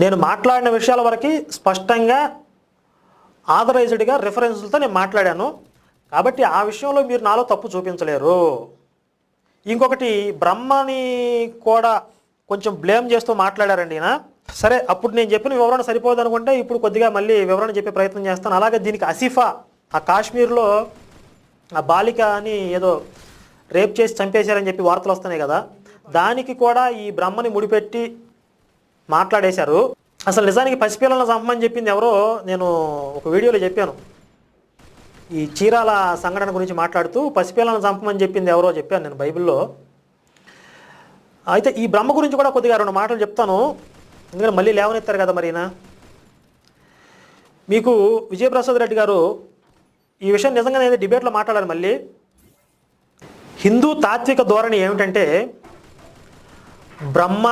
నేను మాట్లాడిన విషయాల వరకు స్పష్టంగా ఆథరైజ్డ్గా రిఫరెన్స్లతో నేను మాట్లాడాను. కాబట్టి ఆ విషయంలో మీరు నాలో తప్పు చూపించలేరు. ఇంకొకటి, బ్రహ్మని కూడా కొంచెం బ్లేమ్ చేస్తూ మాట్లాడారండి ఈయన. సరే, అప్పుడు నేను చెప్పిన వివరణ సరిపోదు అనుకుంటే ఇప్పుడు కొద్దిగా మళ్ళీ వివరణ చెప్పే ప్రయత్నం చేస్తాను. అలాగే దీనికి ఆసిఫా, ఆ కాశ్మీర్లో ఆ బాలిక అని ఏదో రేప్ చేసి చంపేశారని చెప్పి వార్తలు వస్తున్నాయి కదా, దానికి కూడా ఈ బ్రహ్మని ముడిపెట్టి మాట్లాడేశారు. అసలు నిజానికి పసిపిల్లలను చంపమని చెప్పింది ఎవరో నేను ఒక వీడియోలో చెప్పాను. ఈ చీరాల సంఘటన గురించి మాట్లాడుతూ పసిపిల్లలను చంపమని చెప్పింది ఎవరో చెప్పాను నేను బైబిల్లో. అయితే ఈ బ్రహ్మ గురించి కూడా కొద్దిగా 2 మాటలు చెప్తాను, ఎందుకంటే మళ్ళీ లేవనెత్తారు కదా మరినా. మీకు విజయప్రసాద్ రెడ్డి గారు ఈ విషయం నిజంగానే డిబేట్లో మాట్లాడారు. మళ్ళీ హిందూ తాత్విక ధోరణి ఏమిటంటే బ్రహ్మ